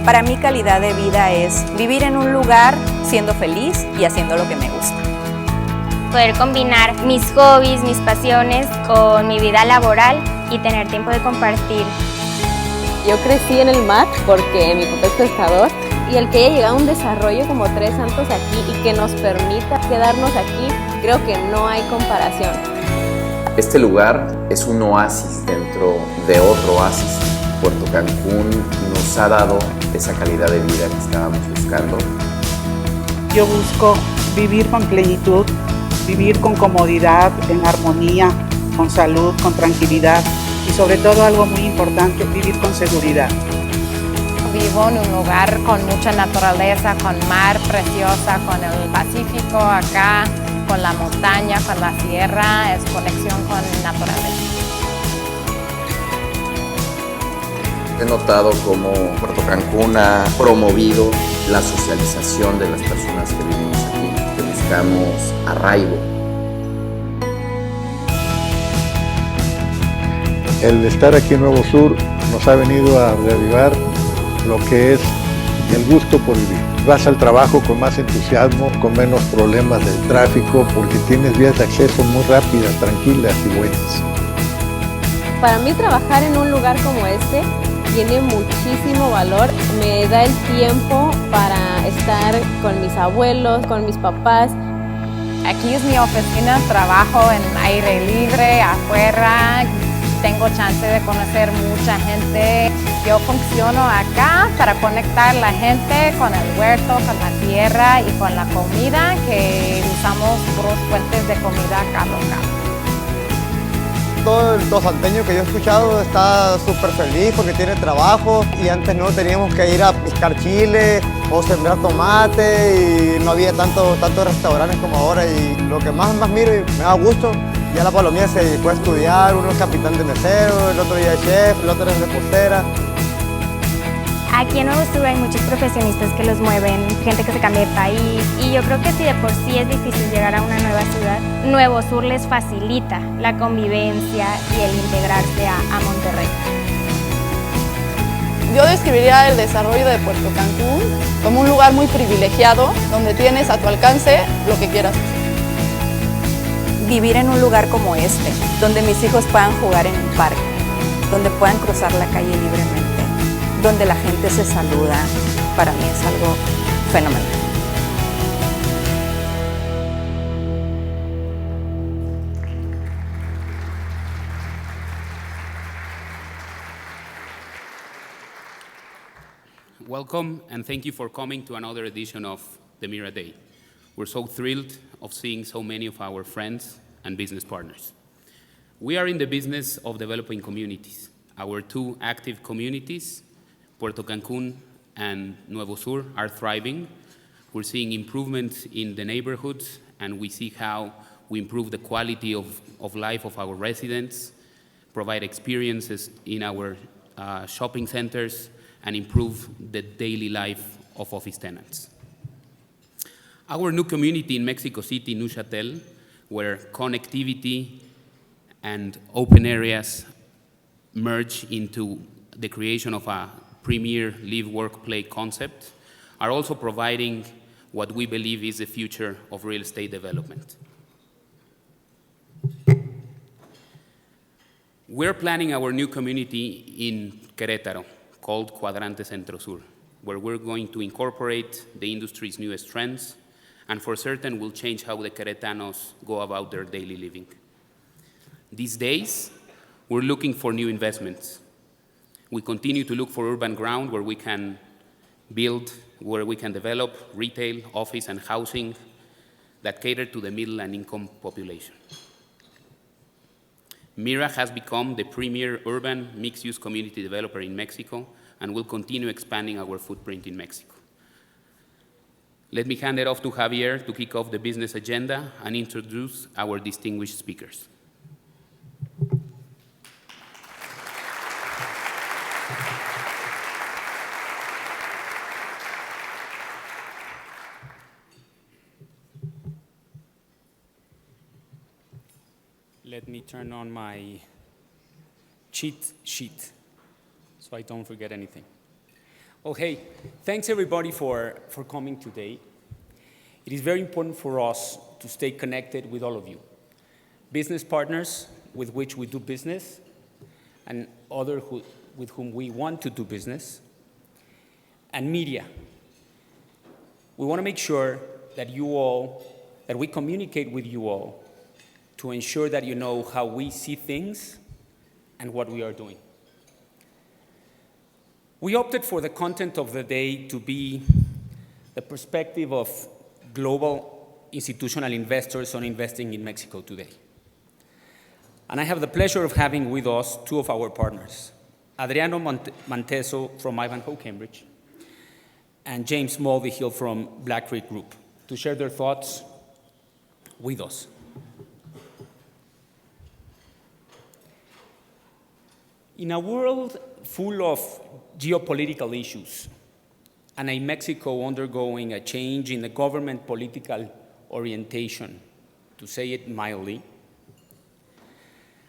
Para mí calidad de vida es vivir en un lugar siendo feliz y haciendo lo que me gusta. Poder combinar mis hobbies, mis pasiones con mi vida laboral y tener tiempo de compartir. Yo crecí en el mar porque mi papá es pescador y el que haya llegado a un desarrollo como Tres Santos aquí y que nos permita quedarnos aquí, creo que no hay comparación. Este lugar es un oasis dentro de otro oasis. Puerto Cancún nos ha dado esa calidad de vida que estábamos buscando. Yo busco vivir con plenitud, vivir con comodidad, en armonía, con salud, con tranquilidad y sobre todo algo muy importante, vivir con seguridad. Vivo en un lugar con mucha naturaleza, con mar preciosa, con el Pacífico acá, con la montaña, con la sierra, es conexión con naturaleza. He notado cómo Puerto Cancún ha promovido la socialización de las personas que vivimos aquí, que buscamos arraigo. El estar aquí en Nuevo Sur nos ha venido a reavivar lo que es el gusto por vivir. Vas al trabajo con más entusiasmo, con menos problemas del tráfico, porque tienes vías de acceso muy rápidas, tranquilas y buenas. Para mí trabajar en un lugar como este tiene muchísimo valor, me da el tiempo para estar con mis abuelos, con mis papás. Aquí es mi oficina, trabajo en aire libre, afuera, tengo chance de conocer mucha gente. Yo funciono acá para conectar la gente con el huerto, con la tierra y con la comida, que usamos puros fuentes de comida acá local. Todo el tosalteño que yo he escuchado está súper feliz porque tiene trabajo y antes no teníamos que ir a piscar chile o sembrar tomate y no había tantos restaurantes como ahora, y lo que más miro y me da gusto, ya la palomilla se dedicó a estudiar, uno es capitán de mesero, el otro ya es chef, el otro es repostera. Aquí en Nuevo Sur hay muchos profesionistas que los mueven, gente que se cambia de país, y yo creo que si de por sí es difícil llegar a una nueva ciudad, Nuevo Sur les facilita la convivencia y el integrarse a Monterrey. Yo describiría el desarrollo de Puerto Cancún como un lugar muy privilegiado, donde tienes a tu alcance lo que quieras hacer. Vivir en un lugar como este, donde mis hijos puedan jugar en un parque, donde puedan cruzar la calle libremente, donde la gente se saluda, para mí es algo fenomenal. Welcome and thank you for coming to another edition of the MIRA Day. We're so thrilled of seeing so many of our friends and business partners. We are in the business of developing communities. Our two active communities, Puerto Cancún and Nuevo Sur, are thriving. We're seeing improvements in the neighborhoods, and we see how we improve the quality of life of our residents, provide experiences in our shopping centers, and improve the daily life of office tenants. Our new community in Mexico City, Neuchâtel, where connectivity and open areas merge into the creation of a premier live, work, play concept, are also providing what we believe is the future of real estate development. We're planning our new community in Querétaro, called Cuadrante Centro Sur, where we're going to incorporate the industry's newest trends, and for certain will change how the Queretanos go about their daily living. These days, we're looking for new investments. We continue to look for urban ground where we can build, where we can develop retail, office, and housing that cater to the middle and income population. MIRA has become the premier urban mixed-use community developer in Mexico and will continue expanding our footprint in Mexico. Let me hand it off to Javier to kick off the business agenda and introduce our distinguished speakers. Let me turn on my cheat sheet so I don't forget anything. Well, hey, thanks everybody for coming today. It is very important for us to stay connected with all of you. Business partners with which we do business, and others with whom we want to do business, and media. We want to make sure that we communicate with you all to ensure that you know how we see things and what we are doing. We opted for the content of the day to be the perspective of global institutional investors on investing in Mexico today. And I have the pleasure of having with us two of our partners, Adriano Manteso from Ivanhoe Cambridge and James Mulvihill from Black Creek Group, to share their thoughts with us. In a world full of geopolitical issues and a Mexico undergoing a change in the government political orientation, to say it mildly,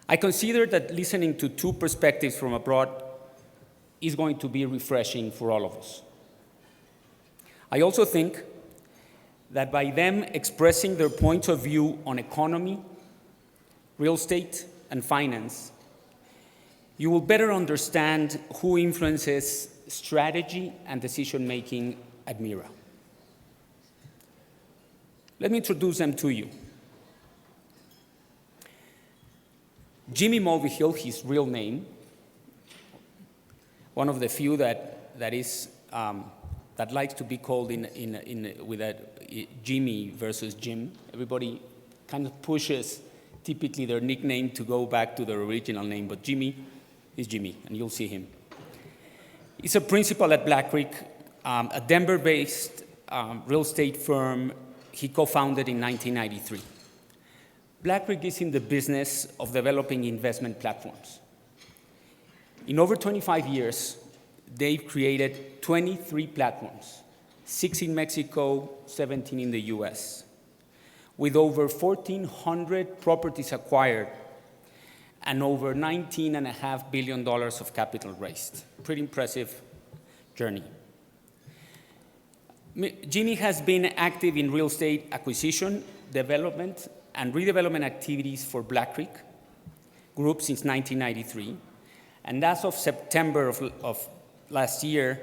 I consider that listening to two perspectives from abroad is going to be refreshing for all of us. I also think that by them expressing their points of view on economy, real estate, and finance, you will better understand who influences strategy and decision-making at MIRA. Let me introduce them to you. Jimmy Mulvihill, his real name, one of the few that likes to be called with a Jimmy versus Jim. Everybody kind of pushes typically their nickname to go back to their original name, but Jimmy is Jimmy, and you'll see him. He's a principal at Black Creek, a Denver-based real estate firm he co-founded in 1993. Black Creek is in the business of developing investment platforms. In over 25 years, they've created 23 platforms, 6 in Mexico, 17 in the US, with over 1,400 properties acquired and over $19.5 billion of capital raised. Pretty impressive journey. Jimmy has been active in real estate acquisition, development, and redevelopment activities for Black Creek Group since 1993. And as of September of last year,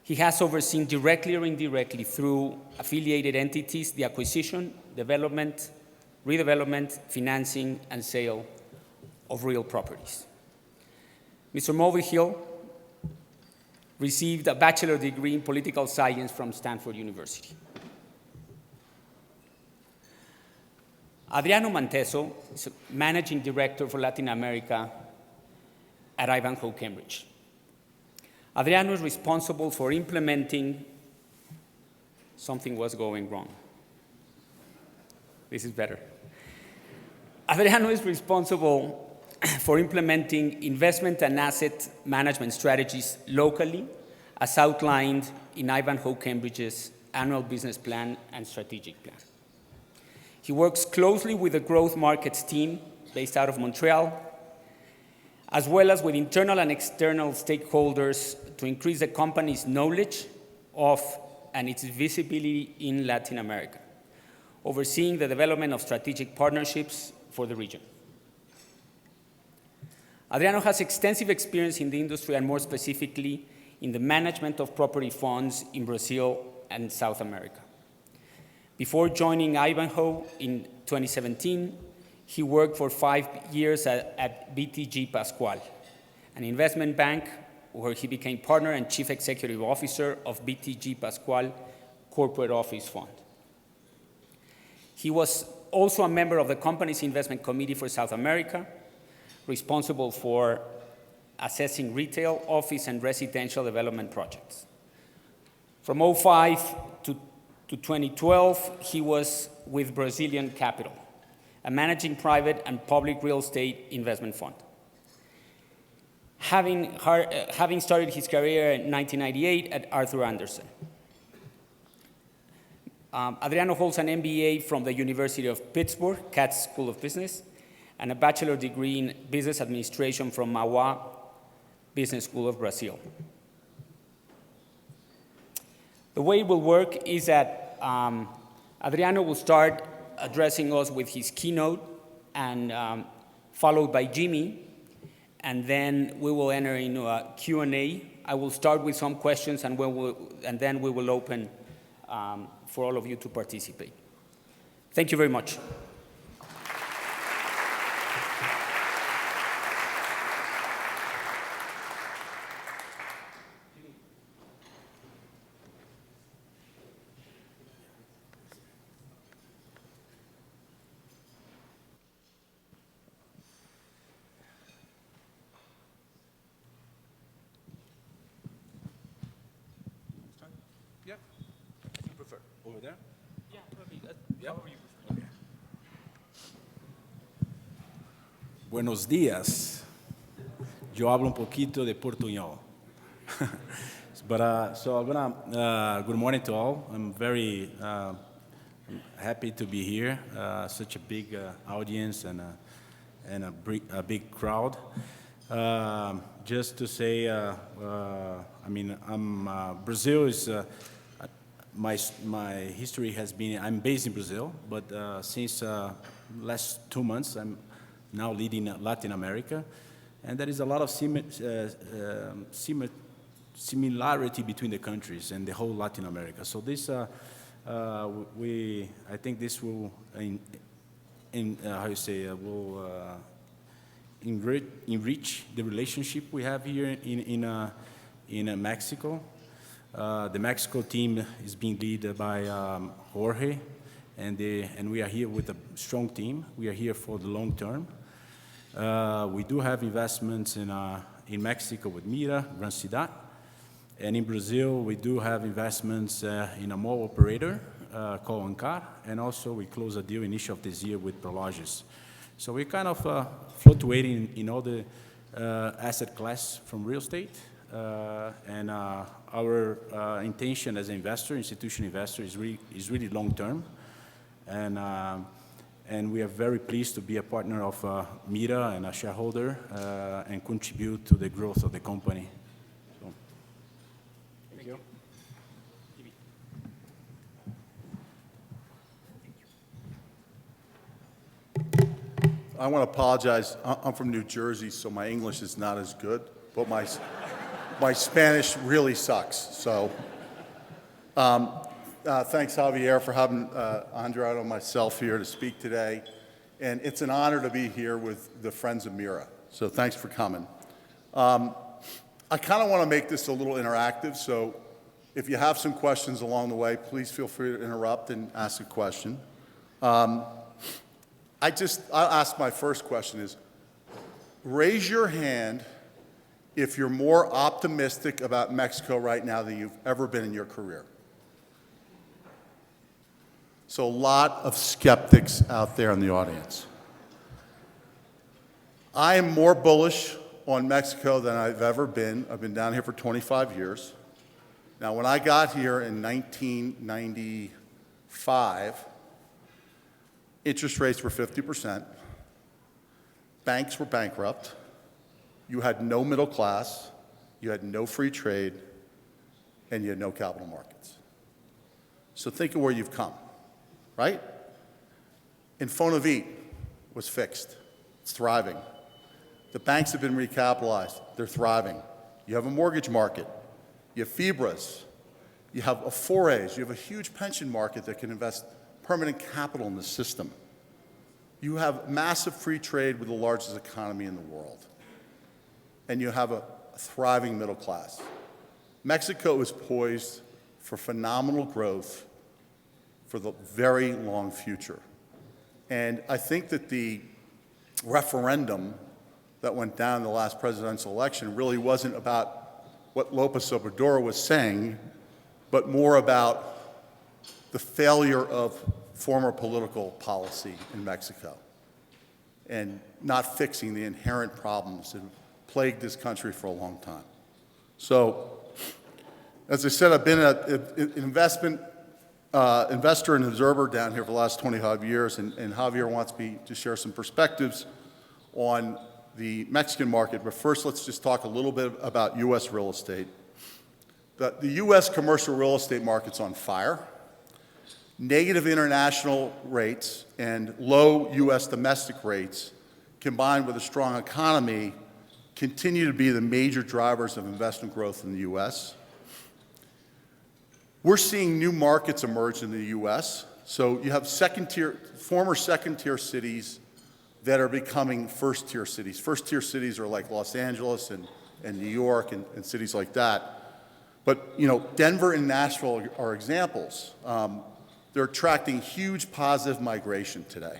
he has overseen directly or indirectly through affiliated entities the acquisition, development, redevelopment, financing, and sale of real properties. Mr. Mulvihill received a bachelor's degree in political science from Stanford University. Adriano Manteso is managing director for Latin America at Ivanhoe Cambridge. Adriano is responsible for implementing. Something was going wrong. This is better. Adriano is responsible for implementing investment and asset management strategies locally, as outlined in Ivanhoe Cambridge's annual business plan and strategic plan. He works closely with the growth markets team based out of Montreal, as well as with internal and external stakeholders to increase the company's knowledge of and its visibility in Latin America, overseeing the development of strategic partnerships for the region. Adriano has extensive experience in the industry and more specifically in the management of property funds in Brazil and South America. Before joining Ivanhoe in 2017, he worked for 5 years at BTG Pactual, an investment bank where he became partner and chief executive officer of BTG Pactual Corporate Office Fund. He was also a member of the company's investment committee for South America, responsible for assessing retail, office, and residential development projects. From 2005 to 2012, he was with Brazilian Capital, a managing private and public real estate investment fund. Having started his career in 1998 at Arthur Andersen. Adriano holds an MBA from the University of Pittsburgh, Katz School of Business, and a bachelor's degree in business administration from Mauá Business School of Brazil. The way it will work is that Adriano will start addressing us with his keynote, and followed by Jimmy, and then we will enter into a Q&A. I will start with some questions, and then we will open for all of you to participate. Thank you very much. Over there? Yeah, Okay. Buenos días. Yo hablo un poquito de portuñol. But so I'm gonna. Good morning to all. I'm very happy to be here. Such a big audience and a big crowd. Just to say, I mean, Brazil is. My history has been, I'm based in Brazil, but since last 2 months, I'm now leading Latin America. And there is a lot of similarity between the countries and the whole Latin America. So this, I think this will, will enrich the relationship we have here in Mexico. The Mexico team is being led by Jorge, and we are here with a strong team. We are here for the long term. We do have investments in Mexico with MIRA, Gran Ciudad, and in Brazil we do have investments in a mall operator called Ancar, and also we closed a deal initial of this year with Prologis. So we're kind of fluctuating in all the asset class from real estate. And our intention as an investor, institutional investor, is really long term, and we are very pleased to be a partner of MIRA and a shareholder and contribute to the growth of the company. So, thank you. I want to apologize. I'm from New Jersey, so my English is not as good, but my Spanish really sucks. So thanks, Javier, for having Andrade and myself here to speak today. And it's an honor to be here with the Friends of MIRA. So thanks for coming. I kind of want to make this a little interactive. So if you have some questions along the way, please feel free to interrupt and ask a question. I'll ask my first question is, raise your hand if you're more optimistic about Mexico right now than you've ever been in your career. So a lot of skeptics out there in the audience. I am more bullish on Mexico than I've ever been. I've been down here for 25 years. Now, when I got here in 1995, interest rates were 50%. Banks were bankrupt. You had no middle class, you had no free trade, and you had no capital markets. So think of where you've come, right? Infonavit was fixed. It's thriving. The banks have been recapitalized. They're thriving. You have a mortgage market. You have FIBRAs. You have Afores. You have a huge pension market that can invest permanent capital in the system. You have massive free trade with the largest economy in the world. And you have a thriving middle class. Mexico is poised for phenomenal growth for the very long future. And I think that the referendum that went down in the last presidential election really wasn't about what López Obrador was saying, but more about the failure of former political policy in Mexico and not fixing the inherent problems that plagued this country for a long time. So, as I said, I've been an investor and observer down here for the last 25 years, and Javier wants me to share some perspectives on the Mexican market. But first, let's just talk a little bit about U.S. real estate. The U.S. commercial real estate market's on fire. Negative international rates and low U.S. domestic rates, combined with a strong economy, continue to be the major drivers of investment growth in the U.S. We're seeing new markets emerge in the U.S. So you have former second-tier cities that are becoming first-tier cities. First-tier cities are like Los Angeles and New York and cities like that. But you know, Denver and Nashville are examples. They're attracting huge positive migration today.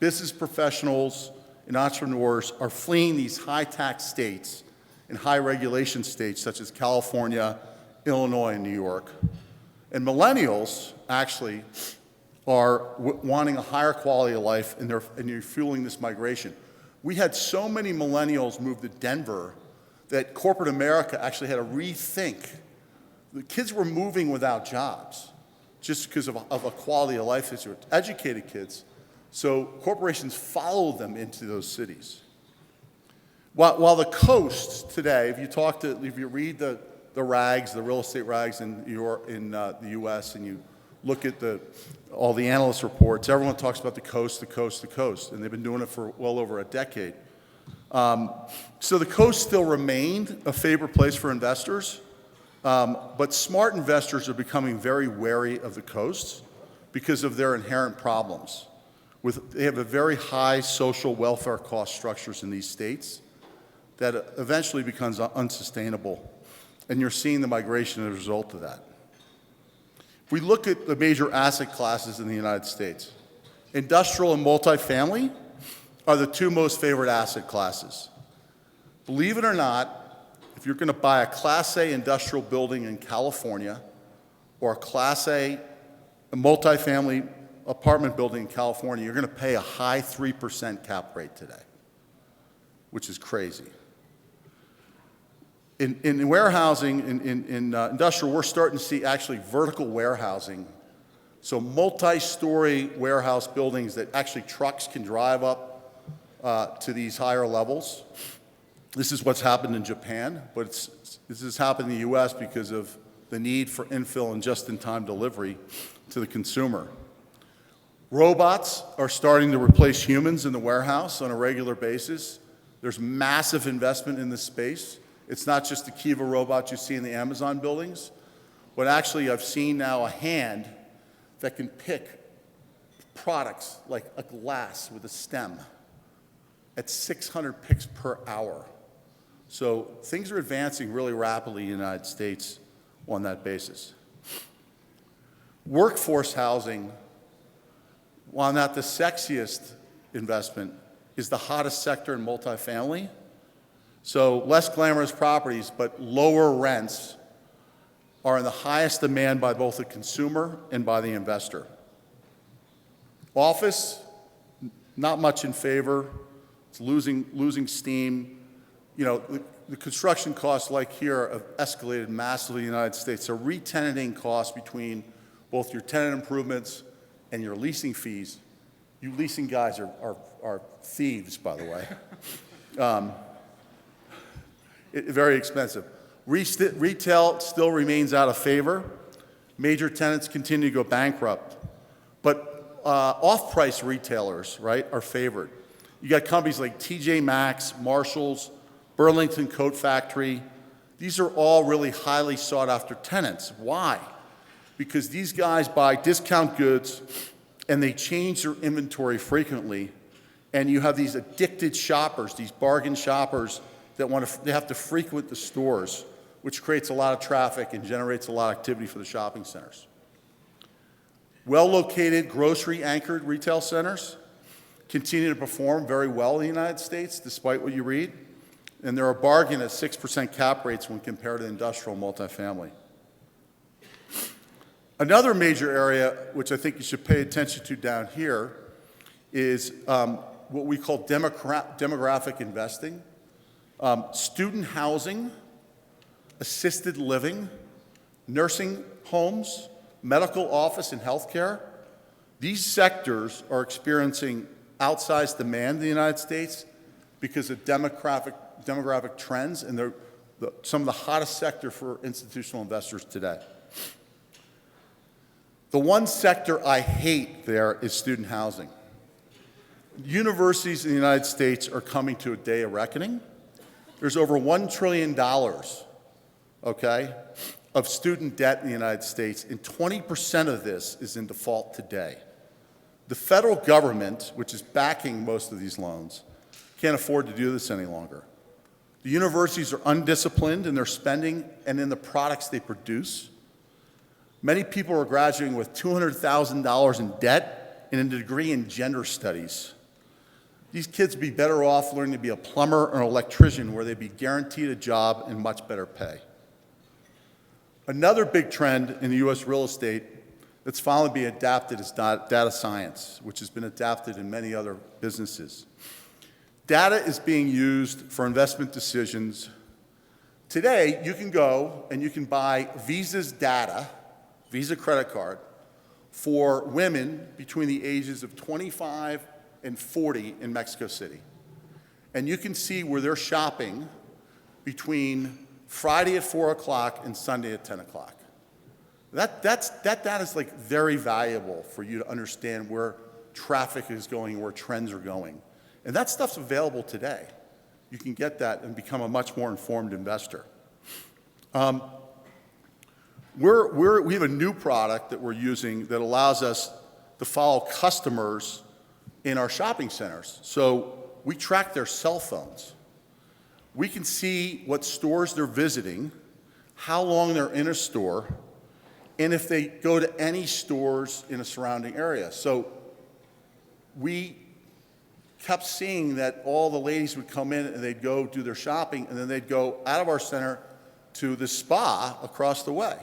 Business professionals and entrepreneurs are fleeing these high-tax states and high-regulation states such as California, Illinois, and New York. And millennials actually are wanting a higher quality of life, and you're fueling this migration. We had so many millennials move to Denver that corporate America actually had to rethink. The kids were moving without jobs just because of a quality of life issue. Educated kids. So corporations followed them into those cities. While the coast today, if you read the rags, the real estate rags in the U.S., and you look at all the analyst reports, everyone talks about the coast, and they've been doing it for well over a decade. So the coast still remained a favorite place for investors, but smart investors are becoming very wary of the coast because of their inherent problems. They have a very high social welfare cost structures in these states that eventually becomes unsustainable, and you're seeing the migration as a result of that. If we look at the major asset classes in the United States, industrial and multifamily are the two most favored asset classes. Believe it or not, if you're going to buy a Class A industrial building in California or a Class A multifamily apartment building in California, you're going to pay a high 3% cap rate today, which is crazy. In warehousing, in industrial, we're starting to see actually vertical warehousing. So multi-story warehouse buildings that actually trucks can drive up to these higher levels. This is what's happened in Japan, but this has happened in the U.S. because of the need for infill and just-in-time delivery to the consumer. Robots are starting to replace humans in the warehouse on a regular basis. There's massive investment in this space. It's not just the Kiva robot you see in the Amazon buildings, but actually I've seen now a hand that can pick products like a glass with a stem at 600 picks per hour. So things are advancing really rapidly in the United States on that basis. Workforce housing, while not the sexiest investment, is the hottest sector in multifamily. So less glamorous properties, but lower rents are in the highest demand by both the consumer and by the investor. Office, not much in favor. It's losing steam. You know, the construction costs like here have escalated massively in the United States. So re-tenanting costs between both your tenant improvements and your leasing fees. You leasing guys are thieves, by the way. Very expensive. Retail still remains out of favor. Major tenants continue to go bankrupt. But off-price retailers, right, are favored. You got companies like TJ Maxx, Marshalls, Burlington Coat Factory. These are all really highly sought-after tenants. Why? Because these guys buy discount goods and they change their inventory frequently, and you have these addicted shoppers, these bargain shoppers that they have to frequent the stores, which creates a lot of traffic and generates a lot of activity for the shopping centers. Well-located, grocery-anchored retail centers continue to perform very well in the United States, despite what you read, and they're a bargain at 6% cap rates when compared to industrial multifamily. Another major area, which I think you should pay attention to down here, is what we call demographic investing. Student housing, assisted living, nursing homes, medical office and healthcare. These sectors are experiencing outsized demand in the United States because of demographic trends, and some of the hottest sector for institutional investors today. The one sector I hate there is student housing. Universities in the United States are coming to a day of reckoning. There's over $1 trillion, okay, of student debt in the United States, and 20% of this is in default today. The federal government, which is backing most of these loans, can't afford to do this any longer. The universities are undisciplined in their spending and in the products they produce. Many people are graduating with $200,000 in debt and a degree in gender studies. These kids would be better off learning to be a plumber or an electrician where they'd be guaranteed a job and much better pay. Another big trend in the U.S. real estate that's finally being adapted is data science, which has been adapted in many other businesses. Data is being used for investment decisions. Today, you can go and you can buy Visa's data, Visa credit card, for women between the ages of 25 and 40 in Mexico City. And you can see where they're shopping between Friday at 4 o'clock and Sunday at 10 o'clock. That data is like very valuable for you to understand where traffic is going, where trends are going. And that stuff's available today. You can get that and become a much more informed investor. We have a new product that we're using that allows us to follow customers in our shopping centers. So we track their cell phones. We can see what stores they're visiting, how long they're in a store, and if they go to any stores in a surrounding area. So we kept seeing that all the ladies would come in and they'd go do their shopping, and then they'd go out of our center to the spa across the way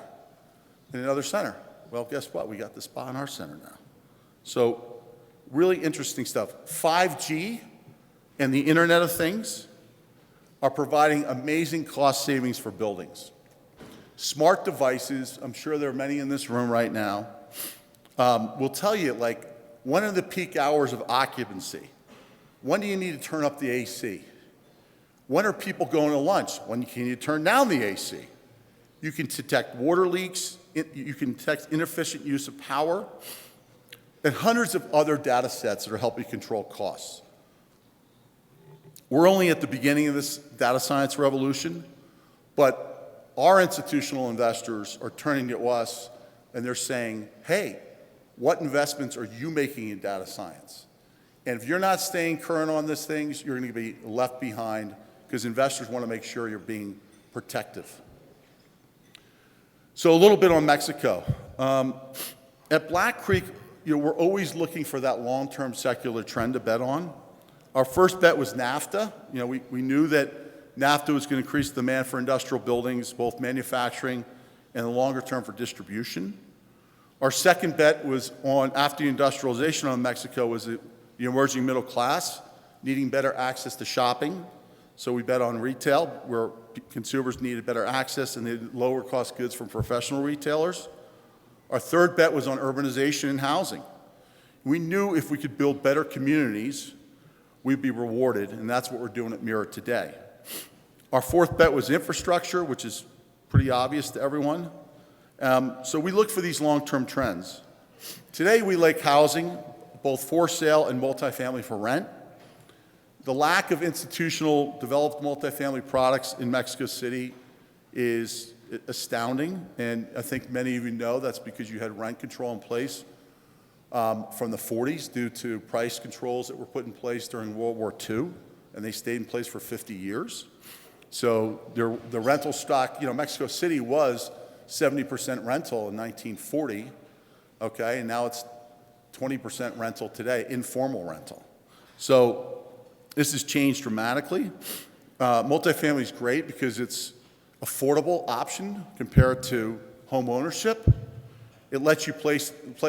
in another center. Well, guess what? We got the spa in our center now. So really interesting stuff. 5G and the Internet of Things are providing amazing cost savings for buildings. Smart devices, I'm sure there are many in this room right now, will tell you, like, when are the peak hours of occupancy? When do you need to turn up the AC? When are people going to lunch? When can you turn down the AC? You can detect water leaks, you can detect inefficient use of power, and hundreds of other data sets that are helping control costs. We're only at the beginning of this data science revolution, but our institutional investors are turning to us and they're saying, hey, what investments are you making in data science? And if you're not staying current on these things, you're going to be left behind, because investors want to make sure you're being protective. So a little bit on Mexico. At Black Creek, we're always looking for that long-term secular trend to bet on. Our first bet was NAFTA. We knew that NAFTA was going to increase demand for industrial buildings, both manufacturing and the longer term for distribution. Our second bet was on, after the industrialization of Mexico, was the emerging middle class needing better access to shopping. So we bet on retail, where consumers needed better access and they needed lower cost goods from professional retailers. Our third bet was on urbanization and housing. We knew if we could build better communities, we'd be rewarded, and that's what we're doing at MIRA today. Our fourth bet was infrastructure, which is pretty obvious to everyone. So we look for these long-term trends. Today we like housing, both for sale and multifamily for rent. The lack of institutional developed multifamily products in Mexico City is astounding, and I think many of you know that's because you had rent control in place from the 40s due to price controls that were put in place during World War II, and they stayed in place for 50 years. So the rental stock, Mexico City was 70% rental in 1940, okay, and now it's 20% rental today, informal rental. So this has changed dramatically. Multifamily is great because it's an affordable option compared to home ownership. It lets you play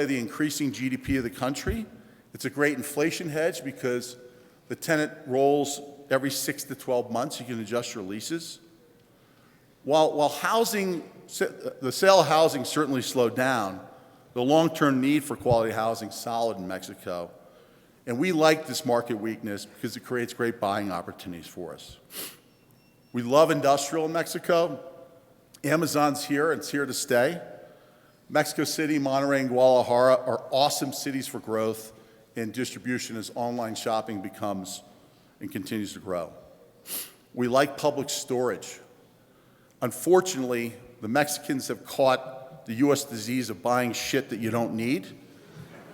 the increasing GDP of the country. It's a great inflation hedge because the tenant rolls every 6 to 12 months. You can adjust your leases. While housing, the sale of housing certainly slowed down, the long-term need for quality housing is solid in Mexico. And we like this market weakness because it creates great buying opportunities for us. We love industrial in Mexico. Amazon's here, and it's here to stay. Mexico City, Monterrey, and Guadalajara are awesome cities for growth and distribution as online shopping becomes and continues to grow. We like public storage. Unfortunately, the Mexicans have caught the US disease of buying shit that you don't need,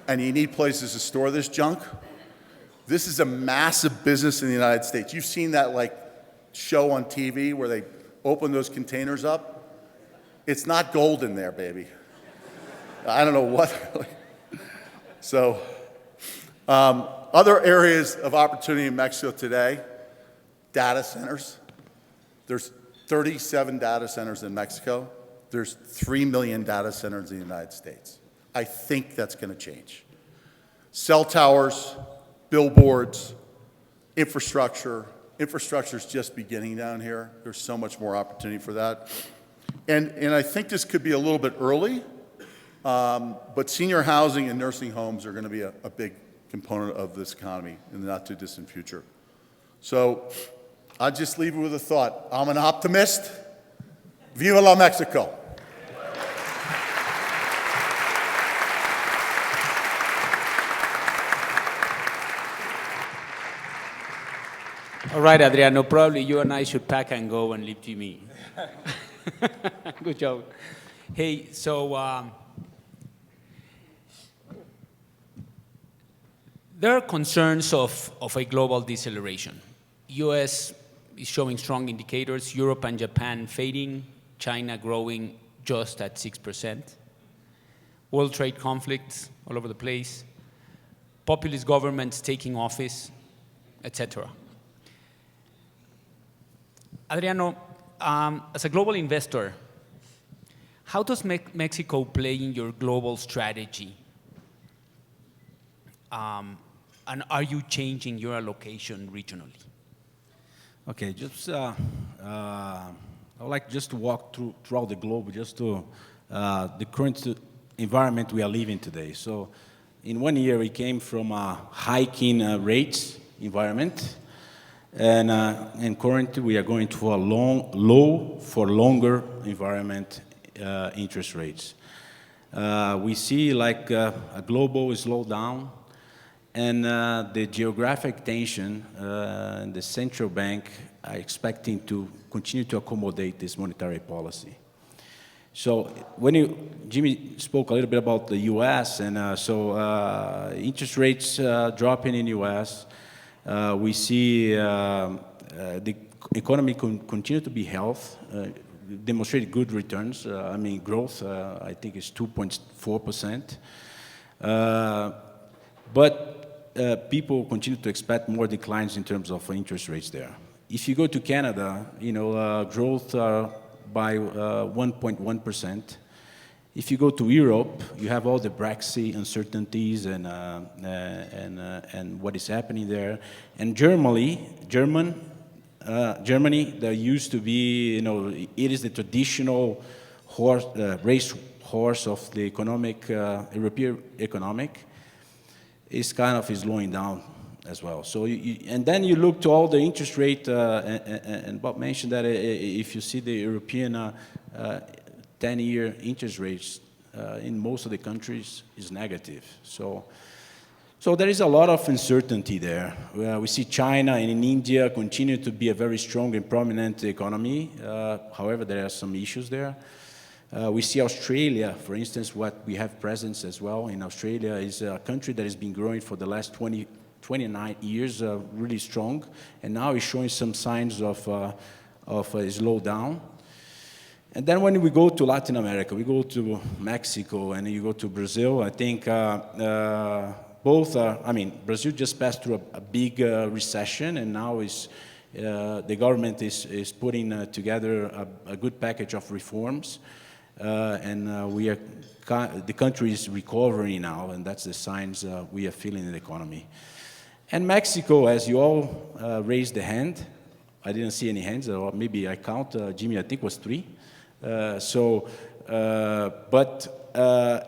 and you need places to store this junk. This is a massive business in the United States. You've seen that like show on TV where they open those containers up. It's not gold in there, baby. I don't know what. So, other areas of opportunity in Mexico today, data centers. There's 37 data centers in Mexico. There's 3 million data centers in the United States. I think that's going to change. Cell towers, billboards, infrastructure. Infrastructure is just beginning down here. There's so much more opportunity for that. And I think this could be a little bit early, but senior housing and nursing homes are going to be a big component of this economy in the not too distant future. So I'll just leave you with a thought. I'm an optimist. Viva la Mexico. All right, Adriano, probably you and I should pack and go and leave Jimmy. Good job. Hey, so there are concerns of a global deceleration. US is showing strong indicators, Europe and Japan fading, China growing just at 6%. World trade conflicts all over the place, populist governments taking office, etc. Adriano, as a global investor, how does Mexico play in your global strategy? And are you changing your allocation regionally? Okay, just I would like just to walk throughout the globe, just to the current environment we are living today. So, in 1 year, we came from a hiking rates environment, and currently we are going to a low for longer environment interest rates. We see like a global slowdown, and the geographic tension, and the central bank are expecting to continue to accommodate this monetary policy. So when Jimmy spoke a little bit about the U.S., and interest rates dropping in the U.S., we see the economy continue to be healthy, demonstrate good returns. Growth, I think is 2.4%. But people continue to expect more declines in terms of interest rates there. If you go to Canada, growth by 1.1%. If you go to Europe, you have all the Brexit uncertainties and what is happening there. And Germany, that used to be, it is the traditional race horse of the European economic, is kind of slowing down as well. So, and then you look to all the interest rate, and Bob mentioned that if you see the European 10-year interest rates in most of the countries is negative. So there is a lot of uncertainty there. We see China and in India continue to be a very strong and prominent economy. However, there are some issues there. We see Australia, for instance, what we have presence as well in Australia is a country that has been growing for the last 29 years, really strong, and now is showing some signs of a slowdown. And then when we go to Latin America, we go to Mexico, and you go to Brazil, I think both are, Brazil just passed through a big recession, and now the government is putting together a good package of reforms. And the country is recovering now, and that's the signs we are feeling in the economy. And Mexico, as you all raised the hand, I didn't see any hands, or maybe I count, Jimmy, I think was 3. But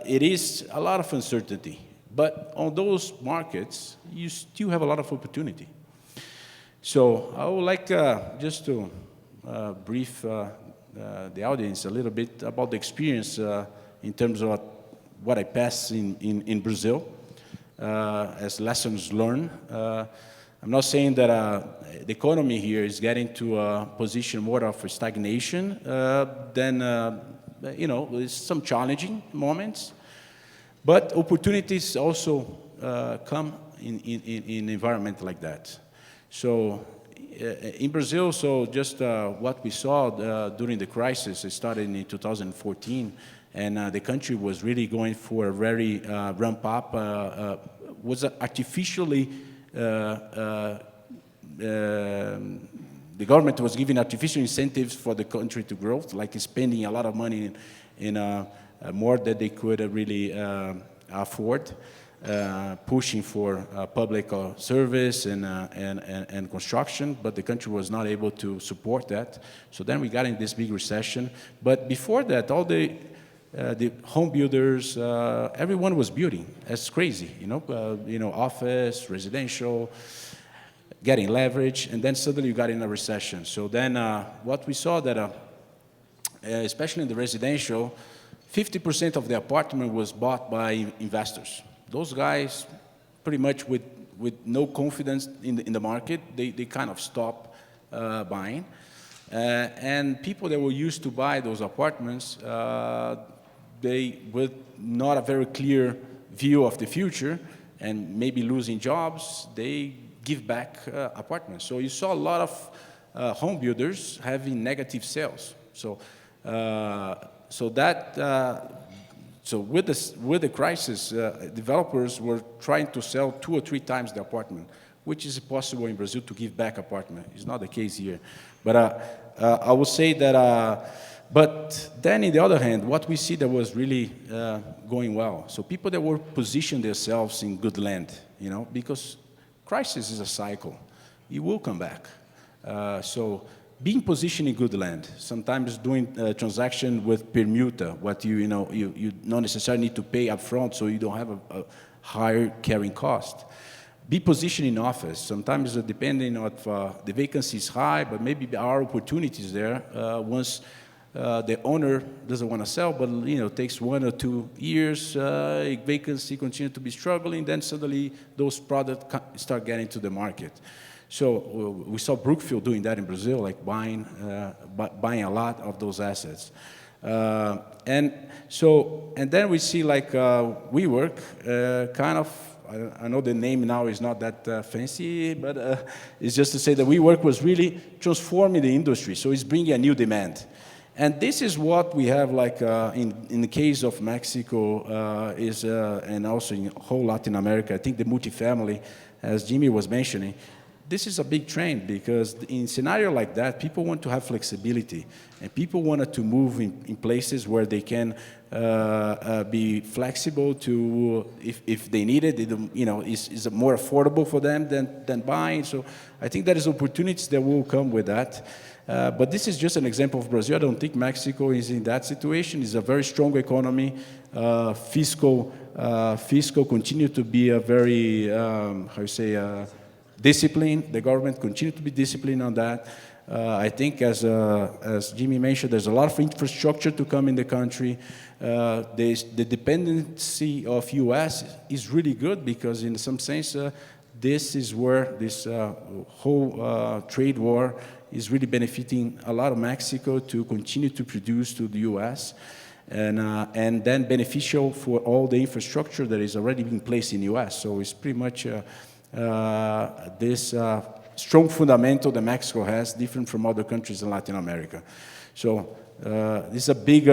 it is a lot of uncertainty. But on those markets, you still have a lot of opportunity. So I would like just to brief the audience a little bit about the experience in terms of what I passed in Brazil as lessons learned. I'm not saying that the economy here is getting to a position more of a stagnation than, there's some challenging moments, but opportunities also come in environment like that. So in Brazil, just what we saw during the crisis, it started in 2014, and the country was really going for a very ramp up, was artificially, the government was giving artificial incentives for the country to grow, like spending a lot of money in more than they could really afford. Pushing for public service and construction, but the country was not able to support that. So then we got in this big recession. But before that, all the home builders, everyone was building as crazy, office, residential, getting leverage, and then suddenly you got in a recession. So then what we saw that, especially in the residential, 50% of the apartment was bought by investors. Those guys, pretty much with no confidence in the market, they kind of stopped buying. And people that were used to buy those apartments, they with not a very clear view of the future and maybe losing jobs, they give back apartments. So you saw a lot of home builders having negative sales. So with the crisis, developers were trying to sell 2 or 3 times the apartment, which is possible in Brazil to give back apartment. It's not the case here. But I would say that, but then on the other hand, what we see that was really going well. So people that were positioned themselves in good land, because crisis is a cycle. It will come back. So being positioned in good land, sometimes doing a transaction with permuta, what you not necessarily need to pay up front, so you don't have a higher carrying cost. Be positioned in office. Sometimes depending on the vacancy is high, but maybe there are opportunities there once the owner doesn't want to sell, but takes 1 or 2 years, vacancy continue to be struggling, then suddenly those products start getting to the market. So we saw Brookfield doing that in Brazil, like buying a lot of those assets. And then we see like WeWork, kind of, I know the name now is not that fancy, but it's just to say that WeWork was really transforming the industry, so it's bringing a new demand. And this is what we have like in the case of Mexico and also in whole Latin America. I think the multifamily, as Jimmy was mentioning, this is a big trend because in a scenario like that, people want to have flexibility and people wanted to move in places where they can be flexible to, if they need it, is more affordable for them than buying. So I think there is opportunities that will come with that. But this is just an example of Brazil. I don't think Mexico is in that situation. It's a very strong economy. Fiscal continue to be a very, discipline. The government continue to be disciplined on that. I think as Jimmy mentioned, there's a lot of infrastructure to come in the country. The dependency of U.S. is really good because in some sense, this is where this whole trade war is really benefiting a lot of Mexico to continue to produce to the U.S. and then beneficial for all the infrastructure that is already being placed in the U.S. So it's pretty much this strong fundamental that Mexico has, different from other countries in Latin America. So this is a big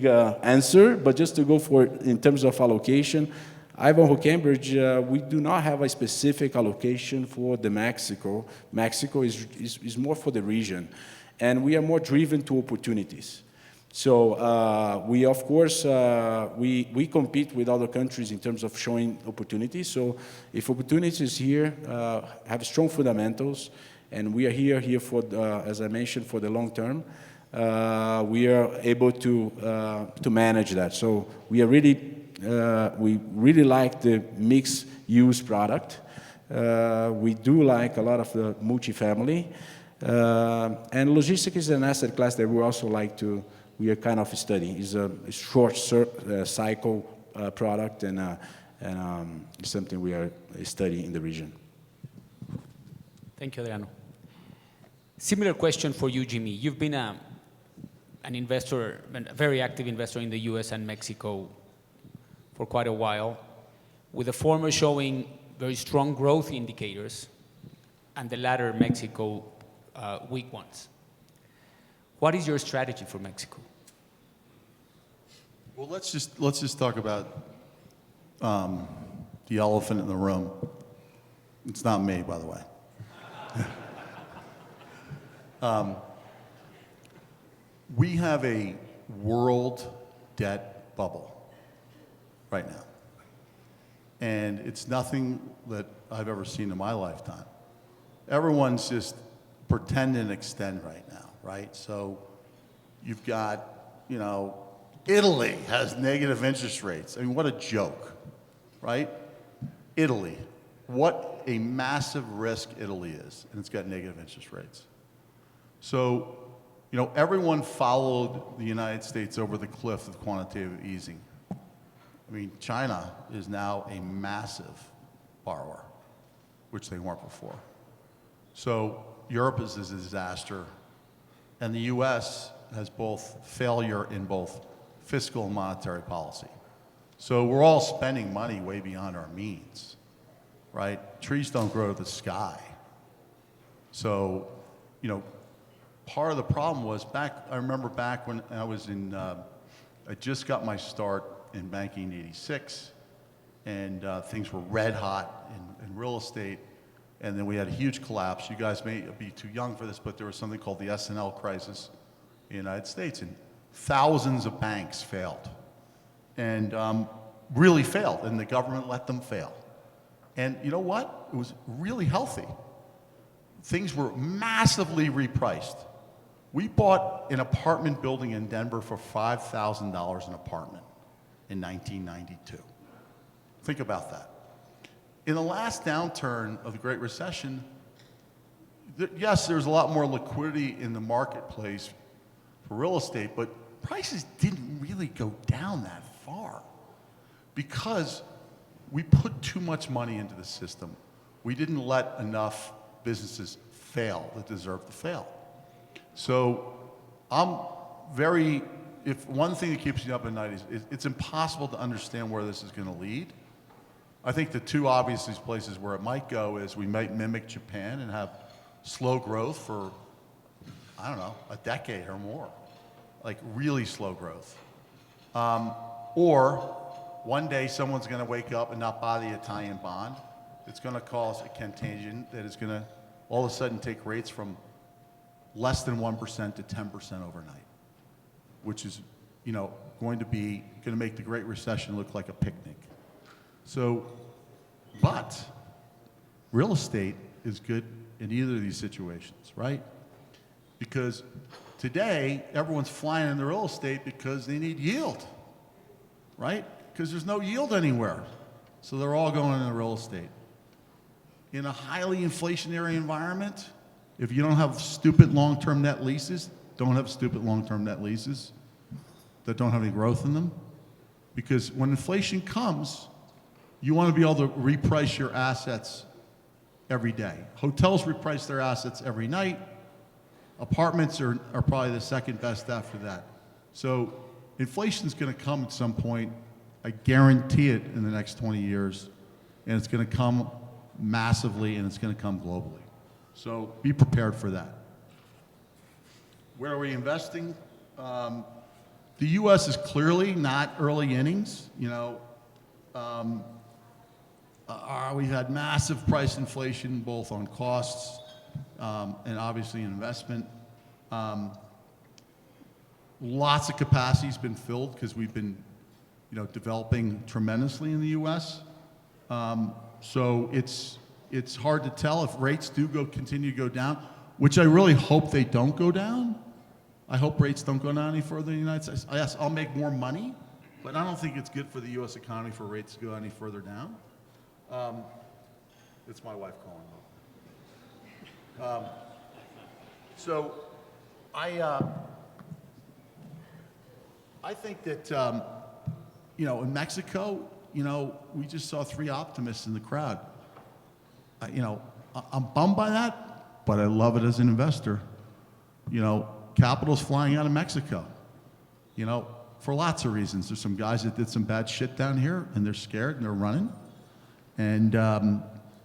answer, but just to go for it in terms of allocation, Ivanhoe Cambridge, we do not have a specific allocation for the Mexico. Mexico is more for the region, and we are more driven to opportunities. So we, of course, we compete with other countries in terms of showing opportunities. So if opportunities here have strong fundamentals, and we are here for, as I mentioned, for the long term, we are able to manage that. So we are we really like the mixed-use product. We do like a lot of the multifamily. And logistics is an asset class that we also like to, we are kind of studying. It's a short cycle product, and it's something we are studying in the region. Thank you, Adriano. Similar question for you, Jimmy. You've been an investor, a very active investor in the US and Mexico for quite a while, with the former showing very strong growth indicators and the latter, Mexico, weak ones. What is your strategy for Mexico? Well, let's just talk about the elephant in the room. It's not me, by the way. We have a world debt bubble right now. And it's nothing that I've ever seen in my lifetime. Everyone's just pretend and extend right now, right? So you've got, you know, Italy has negative interest rates. I mean, what a joke, right? Italy, what a massive risk Italy is, and it's got negative interest rates. So, you know, everyone followed the United States over the cliff with quantitative easing. I mean, China is now a massive borrower, which they weren't before. So Europe is a disaster, and the US has both failure in both fiscal and monetary policy. So we're all spending money way beyond our means, right? Trees don't grow to the sky. So, you know, part of the problem was I remember back when I was I just got my start in banking in '86, and things were red hot in real estate, and then we had a huge collapse. You guys may be too young for this, but there was something called the S&L crisis in the United States, and thousands of banks failed, and really failed, and the government let them fail. And you know what? It was really healthy. Things were massively repriced. We bought an apartment building in Denver for $5,000 an apartment in 1992. Think about that. In the last downturn of the Great Recession, yes, there's a lot more liquidity in the marketplace for real estate, but prices didn't really go down that far because we put too much money into the system. We didn't let enough businesses fail that deserve to fail. So if one thing that keeps me up at night is it's impossible to understand where this is going to lead. I think the two obvious places where it might go is we might mimic Japan and have slow growth for, I don't know, a decade or more, like really slow growth. Or one day someone's going to wake up and not buy the Italian bond. It's going to cause a contagion that is going to all of a sudden take rates from less than 1% to 10% overnight, which is, you know, going to make the Great Recession look like a picnic. So, but real estate is good in either of these situations, right? Because today, everyone's flying into real estate because they need yield, right? Because there's no yield anywhere. So they're all going into real estate. In a highly inflationary environment, if you don't have stupid long-term net leases, don't have stupid long-term net leases that don't have any growth in them. Because when inflation comes, you want to be able to reprice your assets every day. Hotels reprice their assets every night. Apartments are probably the second best after that. So inflation's going to come at some point. I guarantee it in the next 20 years. And it's going to come massively, and it's going to come globally. So be prepared for that. Where are we investing? The U.S. is clearly not early innings. You know, we've had massive price inflation, both on costs and obviously investment. Lots of capacity has been filled because we've been, you know, developing tremendously in the U.S. So it's hard to tell if rates do continue to go down, which I really hope they don't go down. I hope rates don't go down any further in the United States. Yes, I'll make more money, but I don't think it's good for the U.S. economy for rates to go any further down. It's my wife calling. So I think that, in Mexico, we just saw 3 optimists in the crowd. I'm bummed by that, but I love it as an investor. Capital's flying out of Mexico, for lots of reasons. There's some guys that did some bad shit down here, and they're scared, and they're running. And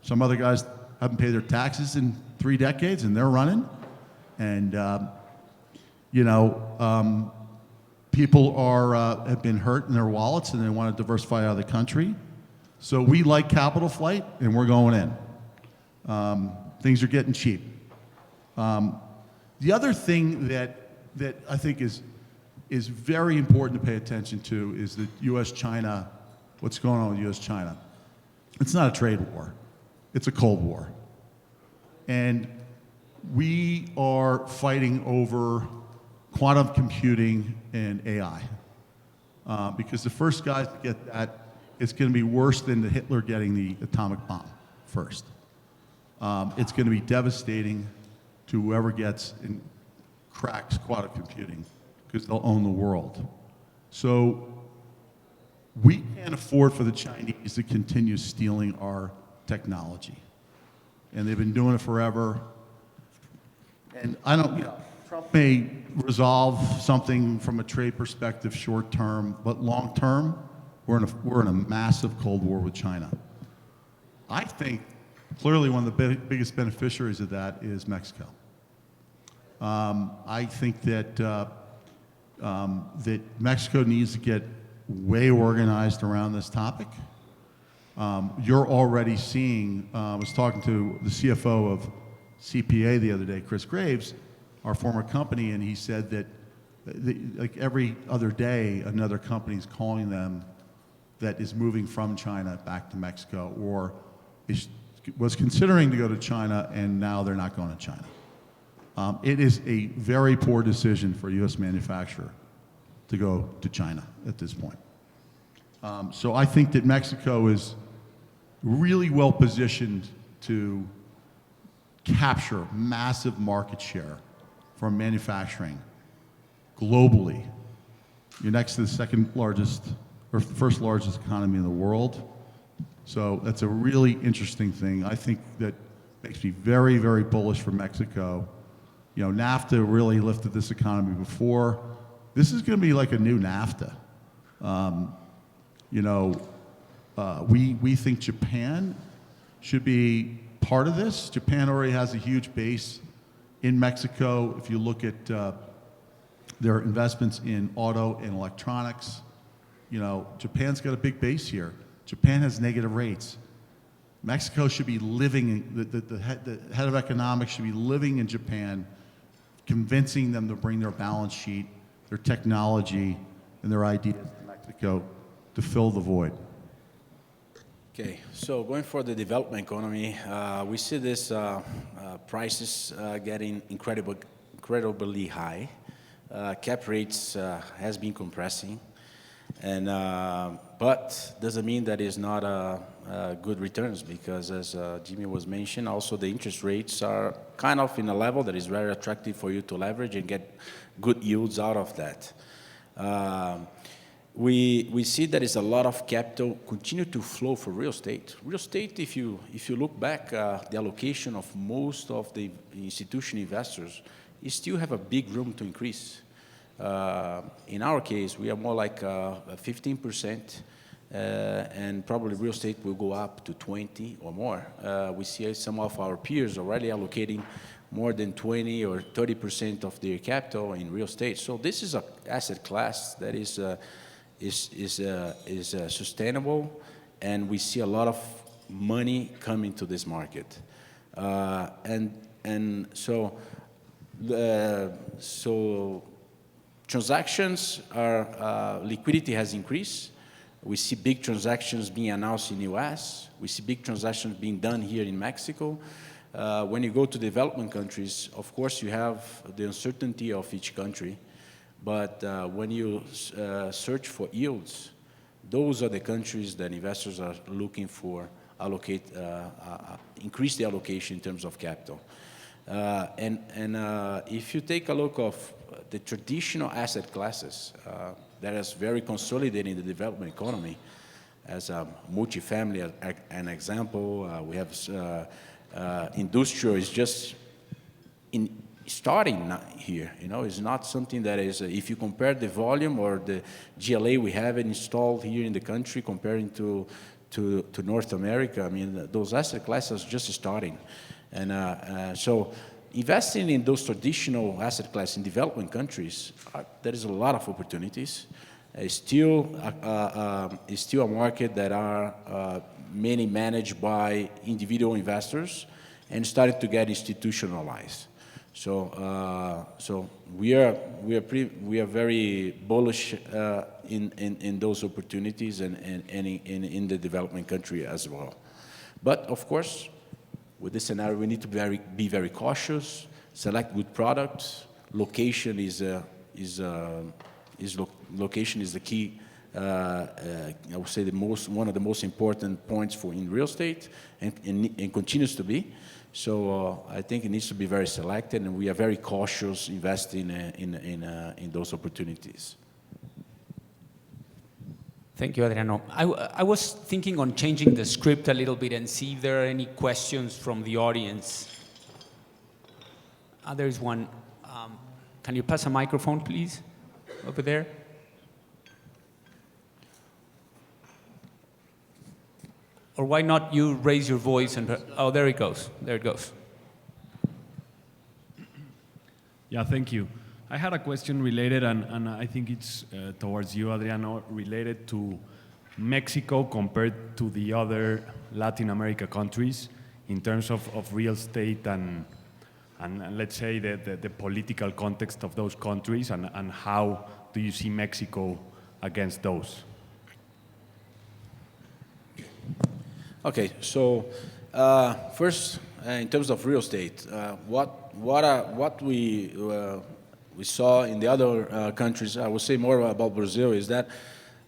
some other guys haven't paid their taxes in 3 decades, and they're running. And, people have been hurt in their wallets, and they want to diversify out of the country. So we like capital flight, and we're going in. Things are getting cheap. The other thing that I think is very important to pay attention to is the U.S.-China, what's going on with U.S.-China. It's not a trade war. It's a Cold War. And we are fighting over quantum computing and AI. Because the first guys to get that, it's going to be worse than Hitler getting the atomic bomb first. It's going to be devastating to whoever gets and cracks quantum computing, because they'll own the world. So we can't afford for the Chinese to continue stealing our technology. And they've been doing it forever. And Trump may resolve something from a trade perspective short term, but long term, we're in a massive Cold War with China. I think clearly one of the biggest beneficiaries of that is Mexico. I think that that Mexico needs to get way organized around this topic. You're already seeing, I was talking to the CFO of CPA the other day, Chris Graves, our former company, and he said that like every other day, another company is calling them that is moving from China back to Mexico, or was considering to go to China, and now they're not going to China. It is a very poor decision for a U.S. manufacturer to go to China at this point. So I think that Mexico is really well positioned to capture massive market share from manufacturing globally. You're next to the second largest or first largest economy in the world. So that's a really interesting thing. I think that makes me very, very bullish for Mexico. NAFTA really lifted this economy before. This is going to be like a new NAFTA. We think Japan should be part of this. Japan already has a huge base in Mexico. If you look at their investments in auto and electronics, Japan's got a big base here. Japan has negative rates. Mexico should be living, the head of economics should be living in Japan, convincing them to bring their balance sheet, their technology, and their ideas to Mexico to fill the void. Okay, so going for the development economy, we see this prices getting incredibly high. Cap rates has been compressing, and but doesn't mean that it's not good returns, because as Jimmy was mentioning, also the interest rates are kind of in a level that is very attractive for you to leverage and get good yields out of that. We see there is a lot of capital continue to flow for real estate. Real estate, if you look back, the allocation of most of the institutional investors, you still have a big room to increase. In our case, we are more like 15%, and probably real estate will go up to 20 or more. We see some of our peers already allocating more than 20 or 30% of their capital in real estate. So this is an asset class that is sustainable, and we see a lot of money coming to this market, so transactions are liquidity has increased. We see big transactions being announced in the U.S. We see big transactions being done here in Mexico. When you go to development countries, of course, you have the uncertainty of each country. But when you search for yields, those are the countries that investors are looking for increase the allocation in terms of capital. If you take a look of the traditional asset classes that is very consolidated in the development economy, as a multifamily, an example, we have industrial is just starting here. It's not something that is, if you compare the volume or the GLA we have installed here in the country comparing to North America, I mean, those asset classes are just starting. So investing in those traditional asset classes in developing countries, there is a lot of opportunities. It's still a market that are many managed by individual investors and started to get institutionalized. So we are very bullish in those opportunities and in the development country as well. But of course, with this scenario, we need to be very cautious, select good products. Location is location is the key. I would say one of the most important points in real estate, and continues to be. So I think it needs to be very selected, and we are very cautious investing in those opportunities. Thank you, Adriano. I was thinking on changing the script a little bit and see if there are any questions from the audience. There's one. Can you pass a microphone, please, over there? Or why not you raise your voice and, oh, there it goes. There it goes. Yeah, thank you. I had a question related, and I think it's towards you, Adriano, related to Mexico compared to the other Latin America countries in terms of real estate and let's say the political context of those countries, and how do you see Mexico against those? Okay, so first, in terms of real estate, what we saw in the other countries, I will say more about Brazil, is that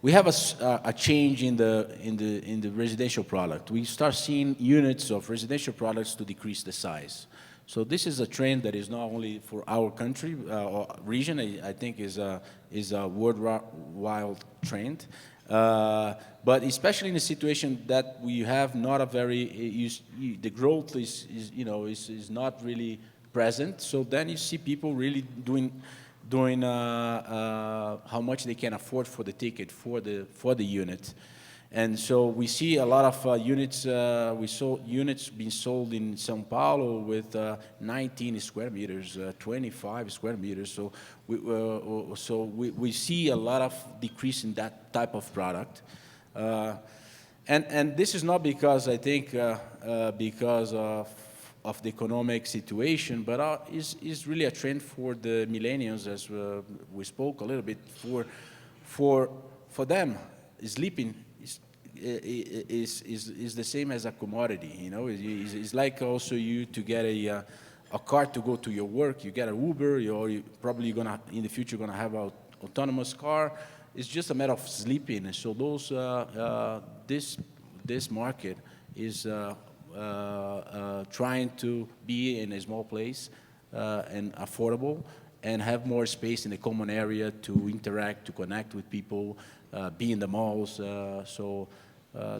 we have a change in the residential product. We start seeing units of residential products to decrease the size. So this is a trend that is not only for our country or region. I think is a worldwide trend. But especially in a situation that we have not a very the growth is not really present. So then you see people really doing how much they can afford for the ticket for the unit. And so we see a lot of units. We saw units being sold in São Paulo with 19 square meters, 25 square meters. So we see a lot of decrease in that type of product. And this is not because I think because of the economic situation, but is really a trend for the millennials, as we spoke a little bit. For them, sleeping is the same as a commodity. It's like also you to get a car to go to your work. You get an Uber, or probably gonna in the future gonna have an autonomous car. It's just a matter of sleeping. And so those this market is trying to be in a small place and affordable, and have more space in the common area to interact, to connect with people, be in the malls.